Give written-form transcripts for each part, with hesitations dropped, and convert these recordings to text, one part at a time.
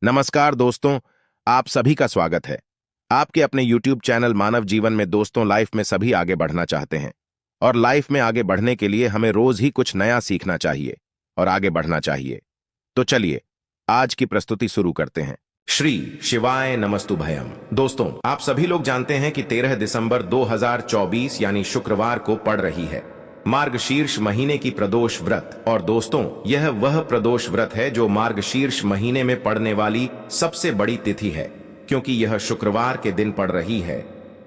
नमस्कार दोस्तों, आप सभी का स्वागत है। आपके अपने YouTube चैनल मानव जीवन में दोस्तों लाइफ में सभी आगे बढ़ना चाहते हैं और लाइफ में आगे बढ़ने के लिए हमें रोज ही कुछ नया सीखना चाहिए और आगे बढ़ना चाहिए। तो चलिए आज की प्रस्तुति शुरू करते हैं। श्री शिवाय नमस्तुभयम। दोस्तों, आप सभी लोग जानते हैं कि 13 दिसंबर 2024 यानी शुक्रवार को पड़ रही है मार्गशीर्ष महीने की प्रदोष व्रत। और दोस्तों, यह वह प्रदोष व्रत है जो मार्गशीर्ष महीने में पड़ने वाली सबसे बड़ी तिथि है, क्योंकि यह शुक्रवार के दिन पड़ रही है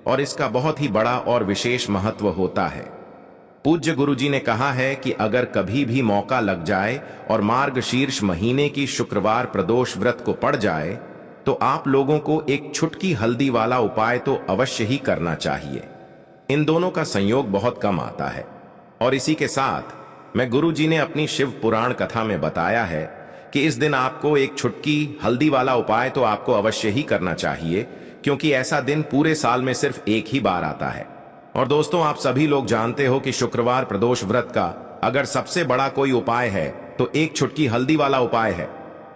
और इसका बहुत ही बड़ा और विशेष महत्व होता है। पूज्य गुरुजी ने कहा है कि अगर कभी भी मौका लग जाए और मार्गशीर्ष महीने की शुक्रवार प्रदोष व्रत को पड़ जाए तो आप लोगों को एक छुटकी हल्दी वाला उपाय तो अवश्य ही करना चाहिए। इन दोनों का संयोग बहुत कम आता है और इसी के साथ मैं गुरुजी ने अपनी शिव पुराण कथा में बताया है कि इस दिन आपको एक छुटकी हल्दी वाला उपाय तो आपको अवश्य ही करना चाहिए, क्योंकि ऐसा दिन पूरे साल में सिर्फ एक ही बार आता है। और दोस्तों, आप सभी लोग जानते हो कि शुक्रवार प्रदोष व्रत का अगर सबसे बड़ा कोई उपाय है तो एक छुटकी हल्दी वाला उपाय है।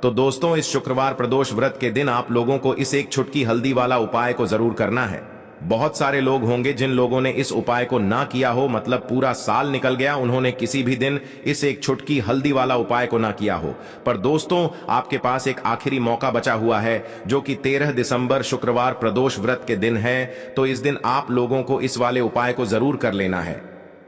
तो दोस्तों, इस शुक्रवार प्रदोष व्रत के दिन आप लोगों को इस एक छुटकी हल्दी वाला उपाय को जरूर करना है। बहुत सारे लोग होंगे जिन लोगों ने इस उपाय को ना किया हो, मतलब पूरा साल निकल गया, उन्होंने किसी भी दिन इस एक छुटकी हल्दी वाला उपाय को ना किया हो। पर दोस्तों, आपके पास एक आखिरी मौका बचा हुआ है, जो कि 13 दिसंबर शुक्रवार प्रदोष व्रत के दिन है। तो इस दिन आप लोगों को इस वाले उपाय को जरूर कर लेना है।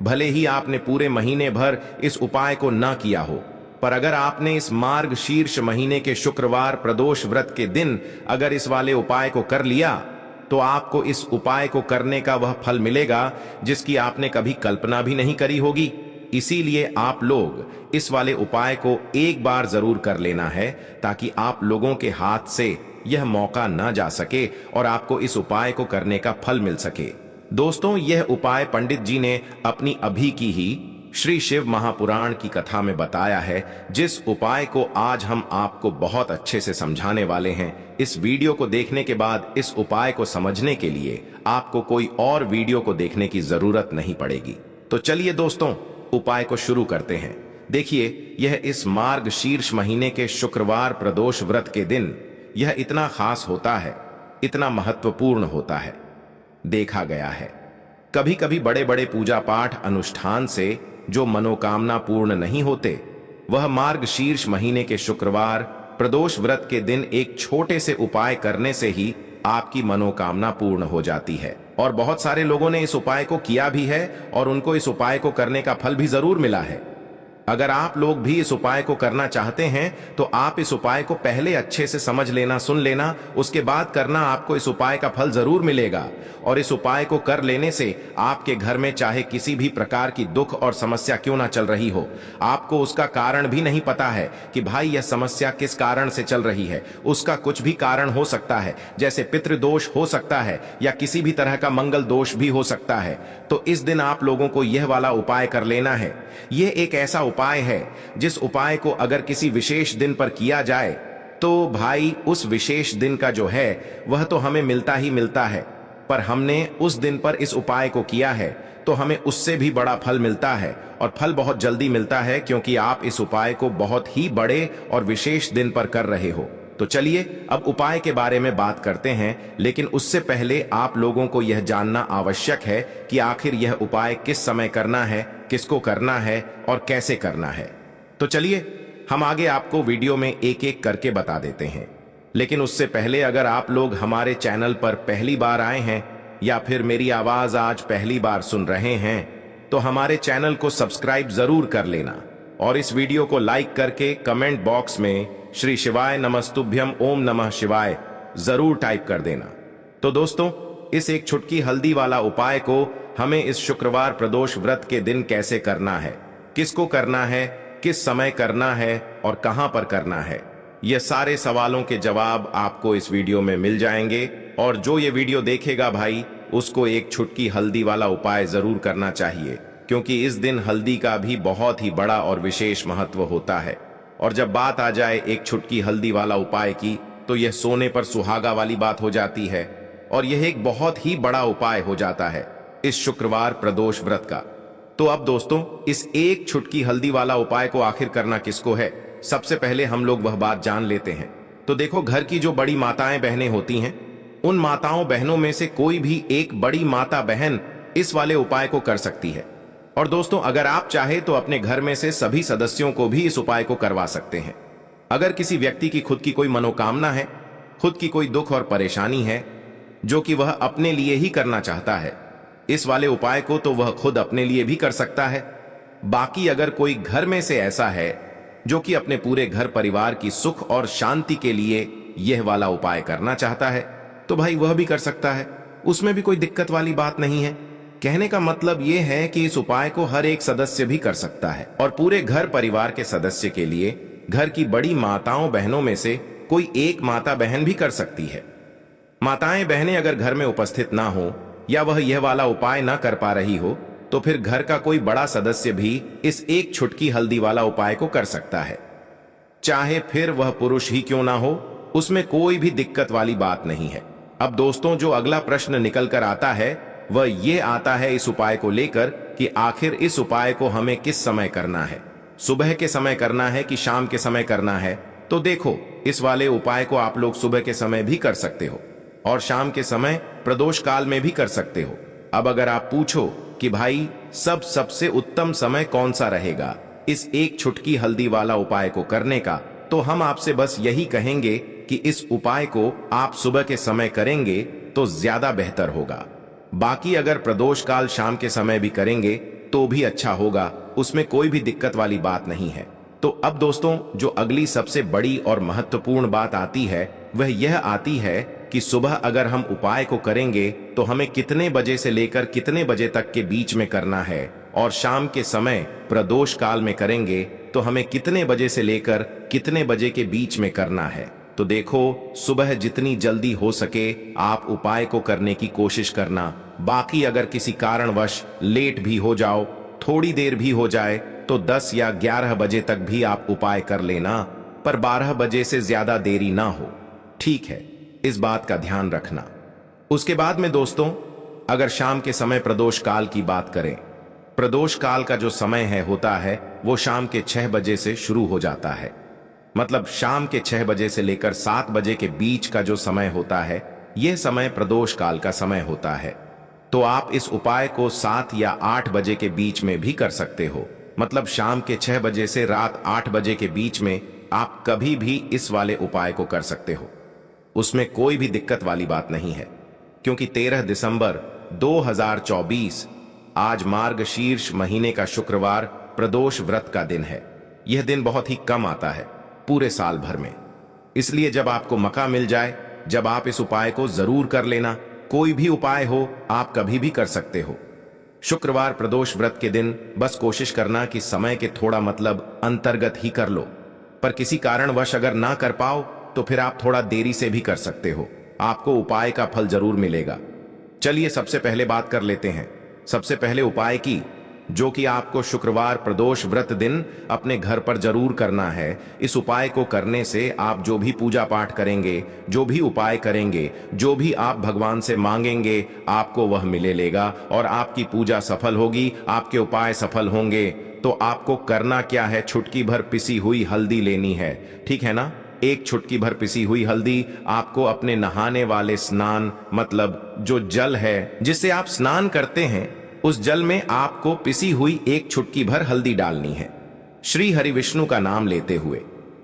भले ही आपने पूरे महीने भर इस उपाय को ना किया हो, पर अगर आपने इस मार्गशीर्ष महीने के शुक्रवार प्रदोष व्रत के दिन अगर इस वाले उपाय को कर लिया तो आपको इस उपाय को करने का वह फल मिलेगा जिसकी आपने कभी कल्पना भी नहीं करी होगी। इसीलिए आप लोग इस वाले उपाय को एक बार जरूर कर लेना है, ताकि आप लोगों के हाथ से यह मौका ना जा सके और आपको इस उपाय को करने का फल मिल सके। दोस्तों, यह उपाय पंडित जी ने अपनी अभी की ही श्री शिव महापुराण की कथा में बताया है, जिस उपाय को आज हम आपको बहुत अच्छे से समझाने वाले हैं। इस वीडियो को देखने के बाद इस उपाय को समझने के लिए आपको कोई और वीडियो को देखने की जरूरत नहीं पड़ेगी। तो चलिए दोस्तों, उपाय को शुरू करते हैं। देखिए, यह इस मार्गशीर्ष महीने के शुक्रवार प्रदोष व्रत के दिन यह इतना खास होता है, इतना महत्वपूर्ण होता है। देखा गया है कभी कभी बड़े बड़े पूजा पाठ अनुष्ठान से जो मनोकामना पूर्ण नहीं होते, वह मार्गशीर्ष महीने के शुक्रवार प्रदोष व्रत के दिन एक छोटे से उपाय करने से ही आपकी मनोकामना पूर्ण हो जाती है। और बहुत सारे लोगों ने इस उपाय को किया भी है और उनको इस उपाय को करने का फल भी जरूर मिला है। अगर आप लोग भी इस उपाय को करना चाहते हैं तो आप इस उपाय को पहले अच्छे से समझ लेना, सुन लेना, उसके बाद करना। आपको इस उपाय का फल जरूर मिलेगा और इस उपाय को कर लेने से आपके घर में चाहे किसी भी प्रकार की दुख और समस्या क्यों ना चल रही हो, आपको उसका कारण भी नहीं पता है कि भाई यह समस्या किस कारण से चल रही है। उसका कुछ भी कारण हो सकता है, जैसे पितृदोष हो सकता है या किसी भी तरह का मंगल दोष भी हो सकता है। तो इस दिन आप लोगों को यह वाला उपाय कर लेना है। यह एक ऐसा उपाय है जिस उपाय को अगर किसी विशेष दिन पर किया जाए तो भाई उस विशेष दिन का जो है वह तो हमें मिलता ही मिलता है, पर हमने उस दिन पर इस उपाय को किया है तो हमें उससे भी बड़ा फल मिलता है और फल बहुत जल्दी मिलता है, क्योंकि आप इस उपाय को बहुत ही बड़े और विशेष दिन पर कर रहे हो। तो चलिए अब उपाय के बारे में बात करते हैं, लेकिन उससे पहले आप लोगों को यह जानना आवश्यक है कि आखिर यह उपाय किस समय करना है, किसको करना है और कैसे करना है। तो चलिए हम आगे आपको वीडियो में एक एक करके बता देते हैं। लेकिन उससे पहले अगर आप लोग हमारे चैनल पर पहली बार आए हैं या फिर मेरी आवाज आज पहली बार सुन रहे हैं तो हमारे चैनल को सब्सक्राइब जरूर कर लेना और इस वीडियो को लाइक करके कमेंट बॉक्स में श्री शिवाय नमस्तुभ्यम ओम नमः शिवाय जरूर टाइप कर देना। तो दोस्तों, इस एक छुटकी हल्दी वाला उपाय को हमें इस शुक्रवार प्रदोष व्रत के दिन कैसे करना है, किसको करना है, किस समय करना है और कहां पर करना है, यह सारे सवालों के जवाब आपको इस वीडियो में मिल जाएंगे। और जो ये वीडियो देखेगा भाई, उसको एक छुटकी हल्दी वाला उपाय जरूर करना चाहिए, क्योंकि इस दिन हल्दी का भी बहुत ही बड़ा और विशेष महत्व होता है। और जब बात आ जाए एक छुटकी हल्दी वाला उपाय की, तो यह सोने पर सुहागा वाली बात हो जाती है और यह एक बहुत ही बड़ा उपाय हो जाता है इस शुक्रवार प्रदोष व्रत का। तो अब दोस्तों, इस एक छुटकी हल्दी वाला उपाय को आखिर करना किसको है, सबसे पहले हम लोग वह बात जान लेते हैं। तो देखो, घर की जो बड़ी माताएं बहनें होती हैं, उन माताओं बहनों में से कोई भी एक बड़ी माता बहन इस वाले उपाय को कर सकती है। और दोस्तों, अगर आप चाहे तो अपने घर में से सभी सदस्यों को भी इस उपाय को करवा सकते हैं। अगर किसी व्यक्ति की खुद की कोई मनोकामना है, खुद की कोई दुख और परेशानी है जो कि वह अपने लिए ही करना चाहता है, इस वाले उपाय को तो वह खुद अपने लिए भी कर सकता है। बाकी अगर कोई घर में से ऐसा है जो कि अपने पूरे घर परिवार की सुख और शांति के लिए यह वाला उपाय करना चाहता है, तो भाई वह भी कर सकता है। उसमें भी कोई दिक्कत वाली बात नहीं है। कहने का मतलब यह है कि इस उपाय को हर एक सदस्य भी कर सकता है और पूरे घर परिवार के सदस्य के लिए घर की बड़ी माताओं बहनों में से कोई एक माता बहन भी कर सकती है। माताएं बहनें अगर घर में उपस्थित ना हो या वह यह वाला उपाय ना कर पा रही हो, तो फिर घर का कोई बड़ा सदस्य भी इस एक छुटकी हल्दी वाला उपाय को कर सकता है। चाहे फिर वह पुरुष ही क्यों ना हो, उसमें कोई भी दिक्कत वाली बात नहीं है। अब दोस्तों, जो अगला प्रश्न निकल कर आता है वह ये आता है इस उपाय को लेकर कि आखिर इस उपाय को हमें किस समय करना है, सुबह के समय करना है कि शाम के समय करना है। तो देखो, इस वाले उपाय को आप लोग सुबह के समय भी कर सकते हो और शाम के समय प्रदोष काल में भी कर सकते हो। अब अगर आप पूछो कि भाई सबसे उत्तम समय कौन सा रहेगा इस एक छुटकी हल्दी वाला उपाय को करने का, तो हम आपसे बस यही कहेंगे कि इस उपाय को आप सुबह के समय करेंगे तो ज्यादा बेहतर होगा। बाकी अगर प्रदोष काल शाम के समय भी करेंगे तो भी अच्छा होगा, उसमें कोई भी दिक्कत वाली बात नहीं है। तो अब दोस्तों, जो अगली सबसे बड़ी और महत्वपूर्ण बात आती है वह यह आती है कि सुबह अगर हम उपाय को करेंगे तो हमें कितने बजे से लेकर कितने बजे तक के बीच में करना है, और शाम के समय प्रदोष काल में करेंगे तो हमें कितने बजे से लेकर कितने बजे के बीच में करना है। तो देखो, सुबह जितनी जल्दी हो सके आप उपाय को करने की कोशिश करना। बाकी अगर किसी कारणवश लेट भी हो जाओ, थोड़ी देर भी हो जाए, तो 10 या 11 बजे तक भी आप उपाय कर लेना, पर 12 बजे से ज्यादा देरी ना हो, ठीक है? इस बात का ध्यान रखना। उसके बाद में दोस्तों, अगर शाम के समय प्रदोष काल की बात करें, प्रदोष काल का जो समय होता है वो शाम के 6 बजे से शुरू हो जाता है। मतलब शाम के 6 बजे से लेकर 7 बजे के बीच का जो समय होता है, यह समय प्रदोष काल का समय होता है। तो आप इस उपाय को 7 या 8 बजे के बीच में भी कर सकते हो। मतलब शाम के 6 बजे से रात 8 बजे के बीच में आप कभी भी इस वाले उपाय को कर सकते हो, उसमें कोई भी दिक्कत वाली बात नहीं है। क्योंकि 13 दिसंबर 2024 आज मार्गशीर्ष महीने का शुक्रवार प्रदोष व्रत का दिन है। यह दिन बहुत ही कम आता है पूरे साल भर में, इसलिए जब आपको मौका मिल जाए, जब आप इस उपाय को जरूर कर लेना। कोई भी उपाय हो आप कभी भी कर सकते हो। शुक्रवार प्रदोष व्रत के दिन बस कोशिश करना कि समय के थोड़ा मतलब अंतर्गत ही कर लो, पर किसी कारणवश अगर ना कर पाओ तो फिर आप थोड़ा देरी से भी कर सकते हो, आपको उपाय का फल जरूर मिलेगा। चलिए सबसे पहले बात कर लेते हैं सबसे पहले उपाय की, जो कि आपको शुक्रवार प्रदोष व्रत दिन अपने घर पर जरूर करना है। इस उपाय को करने से आप जो भी पूजा पाठ करेंगे, जो भी उपाय करेंगे, जो भी आप भगवान से मांगेंगे, आपको वह मिले लेगा और आपकी पूजा सफल होगी, आपके उपाय सफल होंगे। तो आपको करना क्या है, छुटकी भर पिसी हुई हल्दी लेनी है, ठीक है ना? एक छुटकी भर पिसी हुई हल्दी आपको अपने नहाने वाले स्नान, मतलब जो जल है जिससे आप स्नान करते हैं, उस जल में आपको पिसी हुई एक छुटकी भर हल्दी डालनी है। श्री हरि विष्णु का नाम लेते हुए,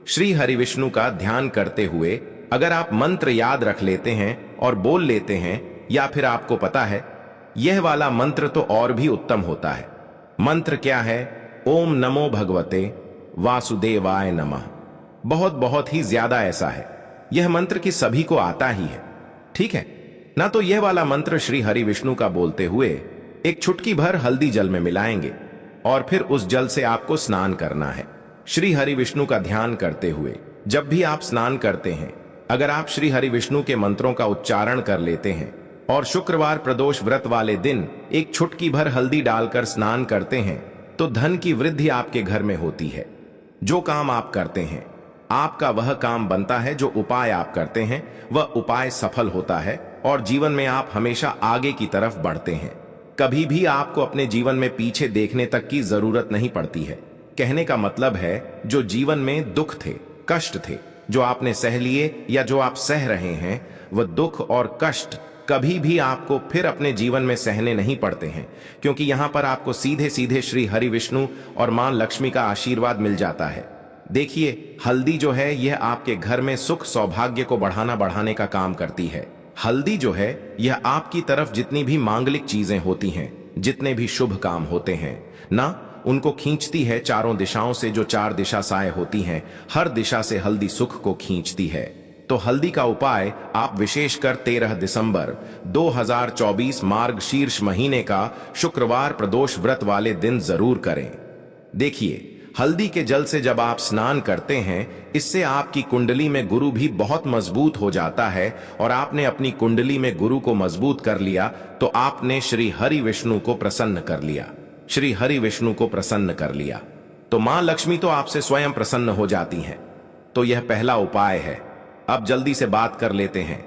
श्री हरि विष्णु का ध्यान करते हुए, अगर आप मंत्र याद रख लेते हैं और बोल लेते हैं, या फिर आपको पता है यह वाला मंत्र तो और भी उत्तम होता है। मंत्र क्या है? ओम नमो भगवते वासुदेवाय नमः। बहुत ही ज्यादा ऐसा है, यह मंत्र कि सभी को आता ही है, ठीक है ना? तो यह वाला मंत्र श्री हरि विष्णु का बोलते हुए एक छुटकी भर हल्दी जल में मिलाएंगे और फिर उस जल से आपको स्नान करना है। श्री हरि विष्णु का ध्यान करते हुए जब भी आप स्नान करते हैं, अगर आप श्री हरि विष्णु के मंत्रों का उच्चारण कर लेते हैं और शुक्रवार प्रदोष व्रत वाले दिन एक छुटकी भर हल्दी डालकर स्नान करते हैं, तो धन की वृद्धि आपके घर में होती है। जो काम आप करते हैं, आपका वह काम बनता है, जो उपाय आप करते हैं वह उपाय सफल होता है और जीवन में आप हमेशा आगे की तरफ बढ़ते हैं। कभी भी आपको अपने जीवन में पीछे देखने तक की जरूरत नहीं पड़ती है। कहने का मतलब है, जो जीवन में दुख थे, कष्ट थे, जो आपने सह लिए या जो आप सह रहे हैं, वह दुख और कष्ट कभी भी आपको फिर अपने जीवन में सहने नहीं पड़ते हैं, क्योंकि यहां पर आपको सीधे सीधे श्री हरि विष्णु और मां लक्ष्मी का आशीर्वाद मिल जाता है। देखिए, हल्दी जो है यह आपके घर में सुख सौभाग्य को बढ़ाने का काम करती है। हल्दी जो है यह आपकी तरफ जितनी भी मांगलिक चीजें होती हैं, जितने भी शुभ काम होते हैं ना, उनको खींचती है चारों दिशाओं से। जो चार दिशा साए होती हैं, हर दिशा से हल्दी सुख को खींचती है। तो हल्दी का उपाय आप विशेषकर 13 दिसंबर 2024 मार्गशीर्ष महीने का शुक्रवार प्रदोष व्रत वाले दिन जरूर करें। देखिए, हल्दी के जल से जब आप स्नान करते हैं, इससे आपकी कुंडली में गुरु भी बहुत मजबूत हो जाता है, और आपने अपनी कुंडली में गुरु को मजबूत कर लिया तो आपने श्री हरि विष्णु को प्रसन्न कर लिया। श्री हरि विष्णु को प्रसन्न कर लिया तो मां लक्ष्मी तो आपसे स्वयं प्रसन्न हो जाती हैं। तो यह पहला उपाय है। अब जल्दी से बात कर लेते हैं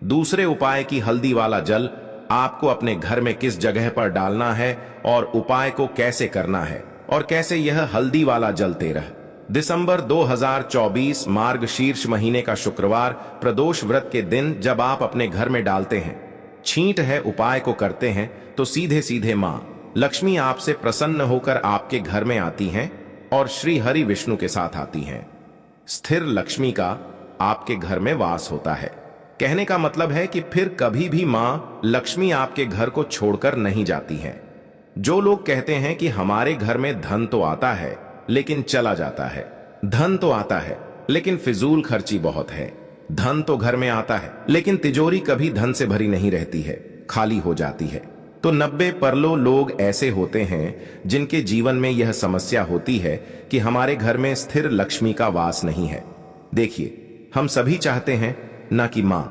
दूसरे उपाय की। हल्दी वाला जल आपको अपने घर में किस जगह पर डालना है और उपाय को कैसे करना है, और कैसे यह हल्दी वाला जल 13 दिसंबर 2024 मार्गशीर्ष महीने का शुक्रवार प्रदोष व्रत के दिन जब आप अपने घर में डालते हैं, छींट है उपाय को करते हैं, तो सीधे सीधे मां लक्ष्मी आपसे प्रसन्न होकर आपके घर में आती हैं और श्री हरि विष्णु के साथ आती हैं। स्थिर लक्ष्मी का आपके घर में वास होता है। कहने का मतलब है कि फिर कभी भी मां लक्ष्मी आपके घर को छोड़कर नहीं जाती हैं। जो लोग कहते हैं कि हमारे घर में धन तो आता है लेकिन चला जाता है, धन तो आता है लेकिन फिजूल खर्ची बहुत है, धन तो घर में आता है लेकिन तिजोरी कभी धन से भरी नहीं रहती है, खाली हो जाती है, तो 90% लोग ऐसे होते हैं जिनके जीवन में यह समस्या होती है कि हमारे घर में स्थिर लक्ष्मी का वास नहीं है। देखिए, हम सभी चाहते हैं ना कि मां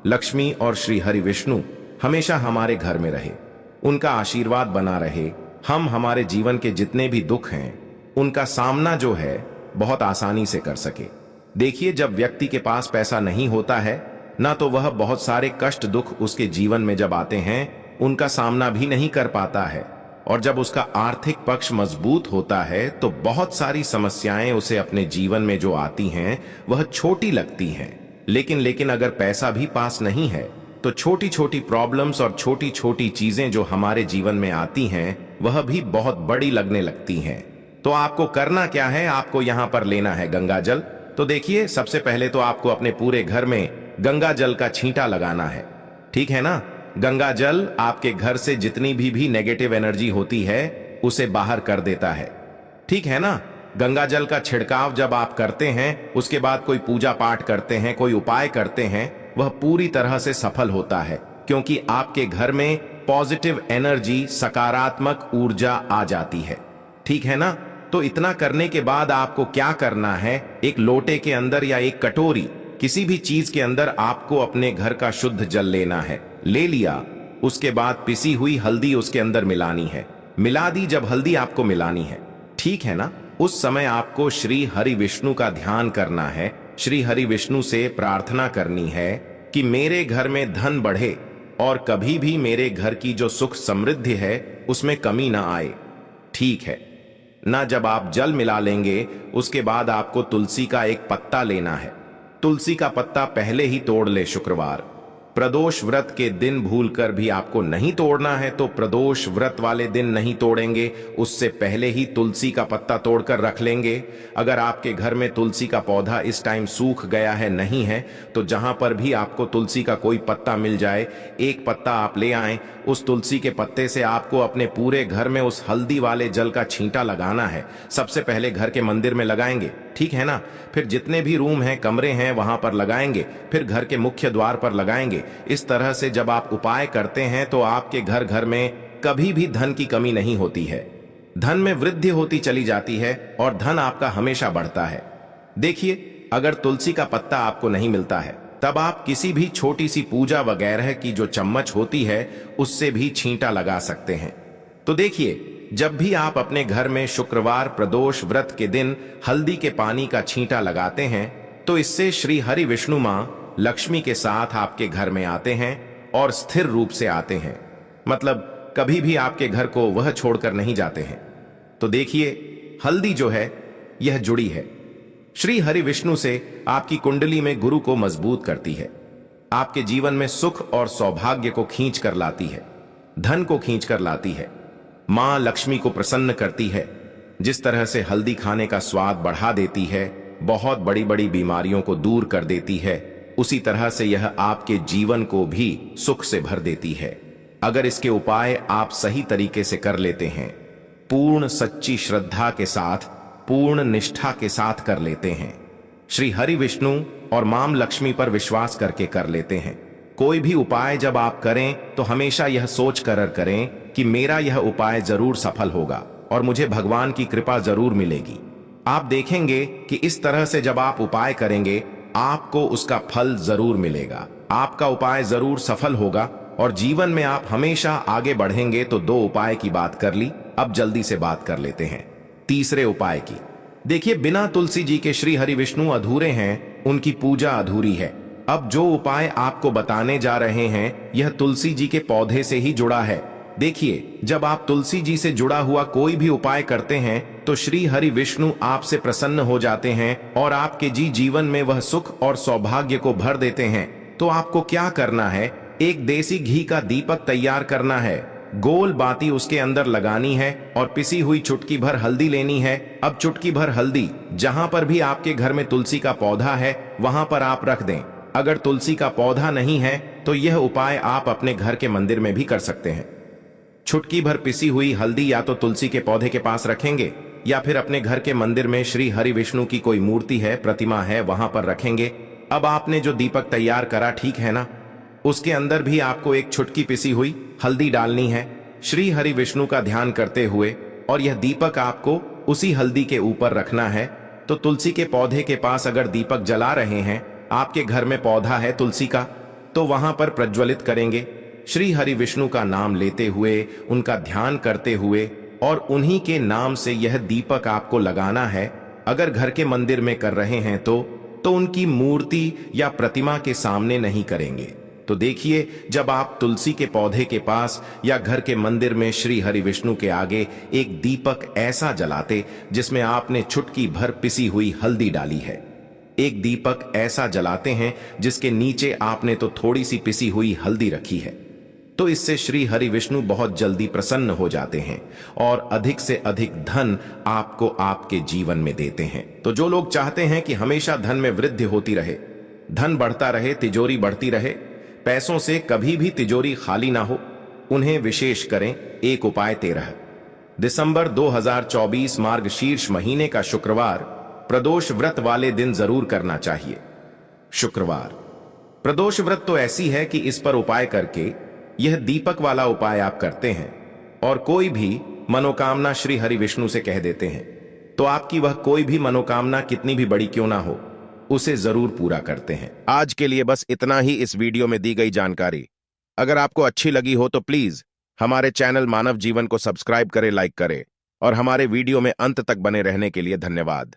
लक्ष्मी और श्री हरि विष्णु हमेशा हमारे घर में रहे, उनका आशीर्वाद बना रहे, हम हमारे जीवन के जितने भी दुख हैं उनका सामना जो है बहुत आसानी से कर सके। देखिए, जब व्यक्ति के पास पैसा नहीं होता है ना, तो वह बहुत सारे कष्ट दुख उसके जीवन में जब आते हैं उनका सामना भी नहीं कर पाता है, और जब उसका आर्थिक पक्ष मजबूत होता है तो बहुत सारी समस्याएं उसे अपने जीवन में जो आती हैं वह छोटी लगती हैं। लेकिन अगर पैसा भी पास नहीं है तो छोटी छोटी प्रॉब्लम्स और छोटी छोटी चीजें जो हमारे जीवन में आती हैं वह भी बहुत बड़ी लगने लगती हैं। तो आपको करना क्या है, आपको यहां पर लेना है गंगा जल। तो देखिए, सबसे पहले तो आपको अपने पूरे घर में गंगा जल का छींटा लगाना है, ठीक है ना। गंगा जल आपके घर से जितनी भी नेगेटिव एनर्जी होती है उसे बाहर कर देता है, ठीक है ना। गंगा जल का छिड़काव जब आप करते हैं, उसके बाद कोई पूजा पाठ करते हैं, कोई उपाय करते हैं, वह पूरी तरह से सफल होता है, क्योंकि आपके घर में पॉजिटिव एनर्जी, सकारात्मक ऊर्जा आ जाती है, ठीक है ना। तो इतना करने के बाद आपको क्या करना है, एक लोटे के अंदर या एक कटोरी, किसी भी चीज के अंदर आपको अपने घर का शुद्ध जल लेना है। ले लिया, उसके बाद पिसी हुई हल्दी उसके अंदर मिलानी है। मिला दी जब हल्दी आपको मिलानी है, ठीक है ना, उस समय आपको श्री हरि विष्णु का ध्यान करना है। श्री हरि विष्णु से प्रार्थना करनी है कि मेरे घर में धन बढ़े और कभी भी मेरे घर की जो सुख समृद्धि है उसमें कमी ना आए, ठीक है ना। जब आप जल मिला लेंगे उसके बाद आपको तुलसी का एक पत्ता लेना है। तुलसी का पत्ता पहले ही तोड़ ले। शुक्रवार प्रदोष व्रत के दिन भूलकर भी आपको नहीं तोड़ना है तो प्रदोष व्रत वाले दिन नहीं तोड़ेंगे, उससे पहले ही तुलसी का पत्ता तोड़कर रख लेंगे। अगर आपके घर में तुलसी का पौधा इस टाइम सूख गया है, नहीं है, तो जहां पर भी आपको तुलसी का कोई पत्ता मिल जाए, एक पत्ता आप ले आएं। उस तुलसी के पत्ते से आपको अपने पूरे घर में उस हल्दी वाले जल का छींटा लगाना है। सबसे पहले घर के मंदिर में लगाएंगे, ठीक है ना, फिर जितने भी रूम हैं, कमरे हैं, वहां पर लगाएंगे, फिर घर के मुख्य द्वार पर लगाएंगे। इस तरह से जब आप उपाय करते हैं तो आपके घर घर में कभी भी धन की कमी नहीं होती है, धन में वृद्धि होती चली जाती है और धन आपका हमेशा बढ़ता है। देखिए, अगर तुलसी का पत्ता आपको नहीं मिलता है तब आप किसी भी छोटी सी पूजा वगैरह की जो चम्मच होती है उससे भी छींटा लगा सकते हैं। तो देखिए, जब भी आप अपने घर में शुक्रवार प्रदोष व्रत के दिन हल्दी के पानी का छींटा लगाते हैं तो इससे श्री हरि विष्णु मां लक्ष्मी के साथ आपके घर में आते हैं और स्थिर रूप से आते हैं, मतलब कभी भी आपके घर को वह छोड़कर नहीं जाते हैं। तो देखिए, हल्दी जो है यह जुड़ी है, श्री हरि विष्णु से आपकी कुंडली में गुरु को मजबूत करती है, आपके जीवन में सुख और सौभाग्य को खींच कर लाती है, धन को खींच कर लाती है, मां लक्ष्मी को प्रसन्न करती है। जिस तरह से हल्दी खाने का स्वाद बढ़ा देती है, बहुत बड़ी बड़ी बीमारियों को दूर कर देती है, उसी तरह से यह आपके जीवन को भी सुख से भर देती है। अगर इसके उपाय आप सही तरीके से कर लेते हैं, पूर्ण सच्ची श्रद्धा के साथ, पूर्ण निष्ठा के साथ कर लेते हैं, श्री हरि विष्णु और मां लक्ष्मी पर विश्वास करके कर लेते हैं, कोई भी उपाय जब आप करें तो हमेशा यह सोच कर करें कि मेरा यह उपाय जरूर सफल होगा और मुझे भगवान की कृपा जरूर मिलेगी। आप देखेंगे कि इस तरह से जब आप उपाय करेंगे आपको उसका फल जरूर मिलेगा, आपका उपाय जरूर सफल होगा और जीवन में आप हमेशा आगे बढ़ेंगे। तो 2 उपाय की बात कर ली, अब जल्दी से बात कर लेते हैं तीसरे उपाय की। देखिए, बिना तुलसी जी के श्री हरि विष्णु अधूरे हैं, उनकी पूजा अधूरी है। अब जो उपाय आपको बताने जा रहे हैं यह तुलसी जी के पौधे से ही जुड़ा है। देखिए, जब आप तुलसी जी से जुड़ा हुआ कोई भी उपाय करते हैं तो श्री हरि विष्णु आपसे प्रसन्न हो जाते हैं और आपके जीवन में वह सुख और सौभाग्य को भर देते हैं। तो आपको क्या करना है, एक देसी घी का दीपक तैयार करना है, गोल बाती उसके अंदर लगानी है और पिसी हुई चुटकी भर हल्दी लेनी है। अब चुटकी भर हल्दी जहां पर भी आपके घर में तुलसी का पौधा है वहां पर आप रख दें। अगर तुलसी का पौधा नहीं है तो यह उपाय आप अपने घर के मंदिर में भी कर सकते हैं। चुटकी भर पिसी हुई हल्दी या तो तुलसी के पौधे के पास रखेंगे या फिर अपने घर के मंदिर में श्री हरि विष्णु की कोई मूर्ति है, प्रतिमा है, वहां पर रखेंगे। अब आपने जो दीपक तैयार करा, ठीक है ना, उसके अंदर भी आपको एक चुटकी पिसी हुई हल्दी डालनी है, श्री हरि विष्णु का ध्यान करते हुए, और यह दीपक आपको उसी हल्दी के ऊपर रखना है। तो तुलसी के पौधे के पास अगर दीपक जला रहे हैं, आपके घर में पौधा है तुलसी का, तो वहां पर प्रज्वलित करेंगे, श्री हरि विष्णु का नाम लेते हुए, उनका ध्यान करते हुए, और उन्हीं के नाम से यह दीपक आपको लगाना है। अगर घर के मंदिर में कर रहे हैं तो उनकी मूर्ति या प्रतिमा के सामने नहीं करेंगे। तो देखिए, जब आप तुलसी के पौधे के पास या घर के मंदिर में श्री हरि विष्णु के आगे एक दीपक ऐसा जलाते जिसमें आपने चुटकी भर पिसी हुई हल्दी डाली है, एक दीपक ऐसा जलाते हैं जिसके नीचे आपने तो थोड़ी सी पिसी हुई हल्दी रखी है, तो इससे श्री हरि विष्णु बहुत जल्दी प्रसन्न हो जाते हैं और अधिक से अधिक धन आपको आपके जीवन में देते हैं। तो जो लोग चाहते हैं कि हमेशा धन में वृद्धि होती रहे, धन बढ़ता रहे, तिजोरी बढ़ती रहे, पैसों से कभी भी तिजोरी खाली ना हो, उन्हें विशेष करें एक उपाय 13 दिसंबर 2024 मार्गशीर्ष महीने का शुक्रवार प्रदोष व्रत वाले दिन जरूर करना चाहिए। शुक्रवार प्रदोष व्रत तो ऐसी है कि इस पर उपाय करके यह दीपक वाला उपाय आप करते हैं और कोई भी मनोकामना श्री हरि विष्णु से कह देते हैं, तो आपकी वह कोई भी मनोकामना कितनी भी बड़ी क्यों ना हो, उसे जरूर पूरा करते हैं। आज के लिए बस इतना ही इस वीडियो में दी गई जानकारी। अगर आपको अच्छी लगी हो तो प्लीज हमारे चैनल मानव जीवन को सब्सक्राइब करें, लाइक करें और हमारे वीडियो में अंत तक बने रहने के लिए धन्यवाद।